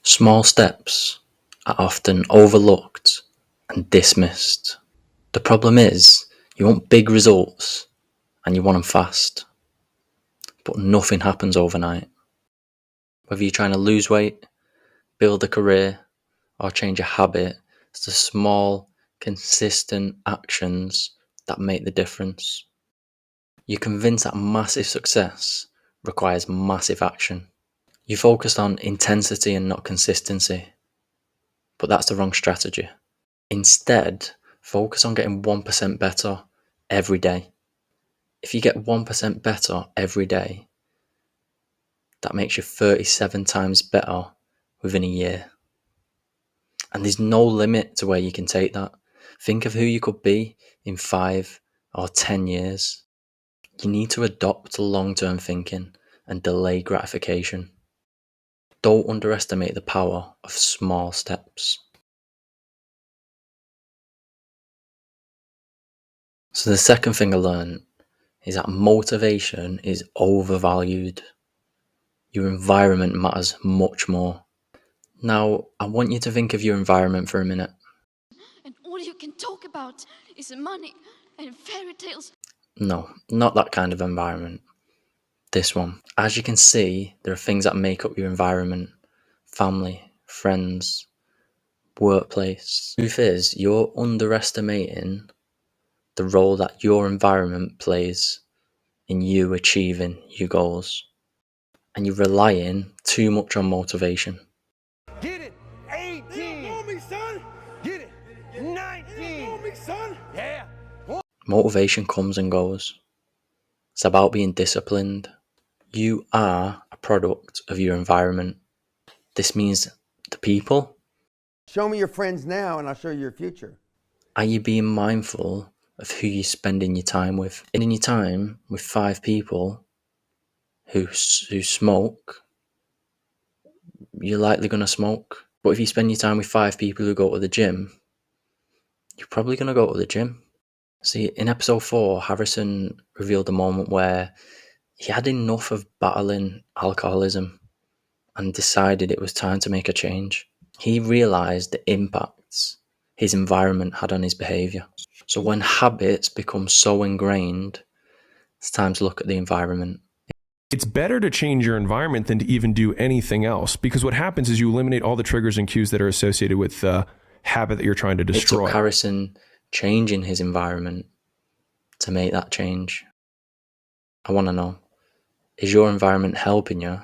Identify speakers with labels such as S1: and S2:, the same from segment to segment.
S1: Small steps are often overlooked and dismissed. The problem is, you want big results and you want them fast, but nothing happens overnight. Whether you're trying to lose weight, build a career, or change a habit, it's the small, consistent actions that make the difference. You're convinced that massive success requires massive action. You focused on intensity and not consistency, but that's the wrong strategy. Instead, focus on getting 1% better every day. If you get 1% better every day, that makes you 37 times better within a year. And there's no limit to where you can take that. Think of who you could be in 5 or 10 years. You need to adopt long-term thinking and delay gratification. Don't underestimate the power of small steps. So the second thing I learned is that motivation is overvalued. Your environment matters much more. Now, I want you to think of your environment for a minute.
S2: And all you can talk about is money and fairy tales.
S1: No, not that kind of environment. This one. As you can see, there are things that make up your environment: family, friends, workplace. Truth is, you're underestimating the role that your environment plays in you achieving your goals. And you're relying too much on motivation.
S3: Get it. 18. You want me, son? Get it. 19. You want me, son? Yeah.
S1: Motivation comes and goes. It's about being disciplined. You are a product of your environment. This means the people.
S4: Show me your friends now and I'll show you your future.
S1: Are you being mindful of who you're spending your time with? Spending your time with 5 people who smoke, you're likely going to smoke. But if you spend your time with 5 people who go to the gym, you're probably going to go to the gym. See, in episode 4, Harrison revealed a moment where he had enough of battling alcoholism and decided it was time to make a change. He realised the impacts his environment had on his behaviour. So when habits become so ingrained, it's time to look at the environment.
S5: It's better to change your environment than to even do anything else, because what happens is you eliminate all the triggers and cues that are associated with the habit that you're trying to
S1: It
S5: destroy.
S1: took Harrison changing his environment to make that change. I want to know, is your environment helping you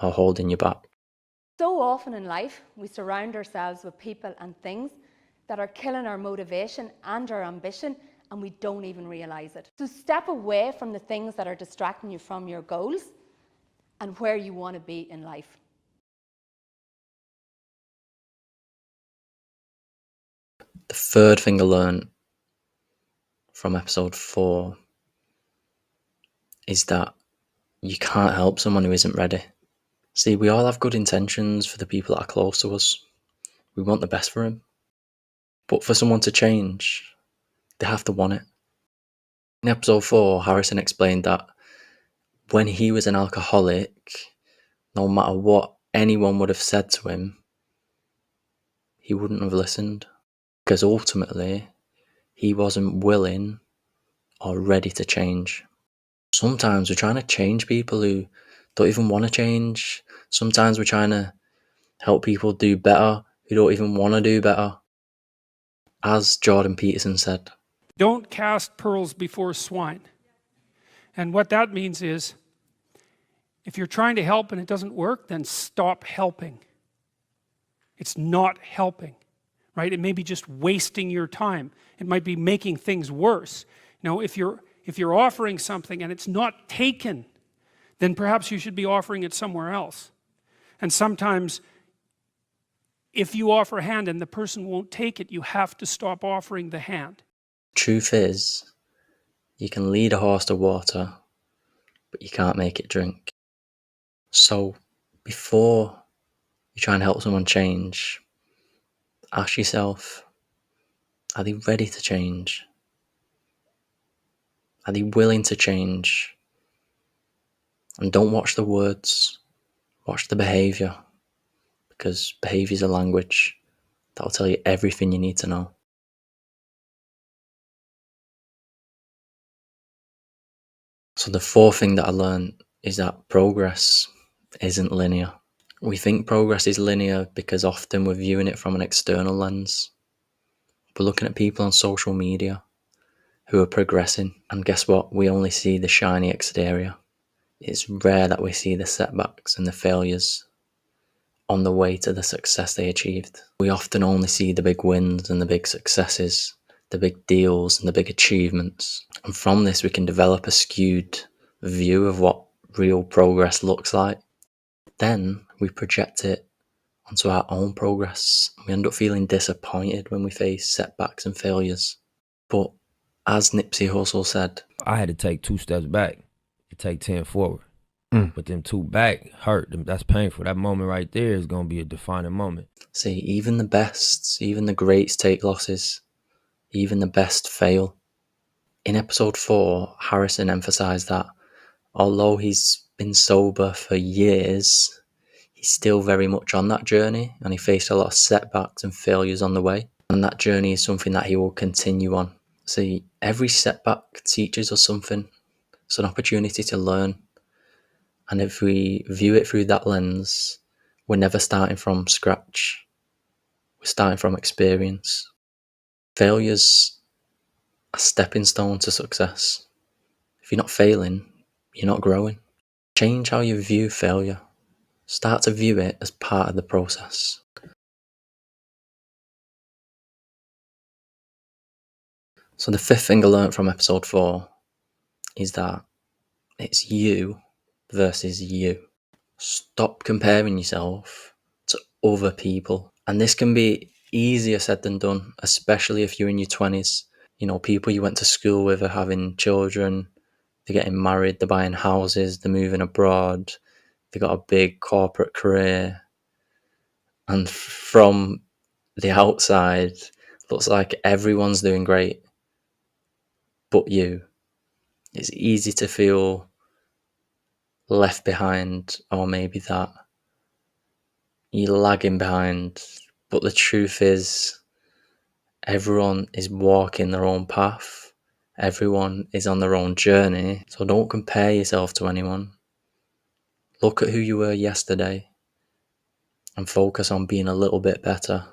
S1: or holding you back?
S6: So often in life, we surround ourselves with people and things that are killing our motivation and our ambition, and we don't even realize it. So step away from the things that are distracting you from your goals and where you want to be in life.
S1: The third thing I learned from episode 4 is that you can't help someone who isn't ready. See, we all have good intentions for the people that are close to us. We want the best for them. But for someone to change, they have to want it. In episode 4, Harrison explained that when he was an alcoholic, no matter what anyone would have said to him, he wouldn't have listened. Because ultimately, he wasn't willing or ready to change. Sometimes we're trying to change people who don't even want to change. Sometimes we're trying to help people do better who don't even want to do better. As Jordan Peterson said,
S7: don't cast pearls before swine. And what that means is, if you're trying to help and it doesn't work, then stop helping. It's not helping, right? It may be just wasting your time. It might be making things worse. You know, if you're offering something and it's not taken, then perhaps you should be offering it somewhere else. And sometimes, if you offer a hand and the person won't take it, you have to stop offering the hand.
S1: truth is, you can lead a horse to water, but you can't make it drink. So before you try and help someone change, ask yourself, are they ready to change? Are they willing to change? And don't watch the words, watch the behaviour. because behaviour is a language that will tell you everything you need to know. So the fourth thing that I learned is that progress isn't linear. We think progress is linear because often we're viewing it from an external lens. We're looking at people on social media who are progressing, and guess what? We only see the shiny exterior. It's rare that we see the setbacks and the failures on the way to the success they achieved. We often only see the big wins and the big successes, the big deals and the big achievements. And from this, we can develop a skewed view of what real progress looks like. Then we project it onto our own progress. We end up feeling disappointed when we face setbacks and failures. But as Nipsey Hussle said,
S8: I had to take 2 steps back to take 10 forward. But them 2 back hurt. That's painful. That moment right there is going to be a defining moment.
S1: see, even the best, even the greats take losses. Even the best fail. In episode 4, Harrison emphasised that although he's been sober for years, he's still very much on that journey, and he faced a lot of setbacks and failures on the way. And that journey is something that he will continue on. See, every setback teaches us something. It's an opportunity to learn. And if we view it through that lens, we're never starting from scratch. We're starting from experience. Failures are stepping stones to success. If you're not failing, you're not growing. Change how you view failure. Start to view it as part of the process. So the fifth thing I learned from episode 4 is that it's you versus you. Stop comparing yourself to other people. And this can be easier said than done, especially if you're in your 20s. You know, people you went to school with are having children, they're getting married, they're buying houses, they're moving abroad, they've got a big corporate career. And from the outside, looks like everyone's doing great but you. It's easy to feel left behind, or maybe that you're lagging behind. But the truth is, everyone is walking their own path. Everyone is on their own journey. So don't compare yourself to anyone. Look at who you were yesterday and focus on being a little bit better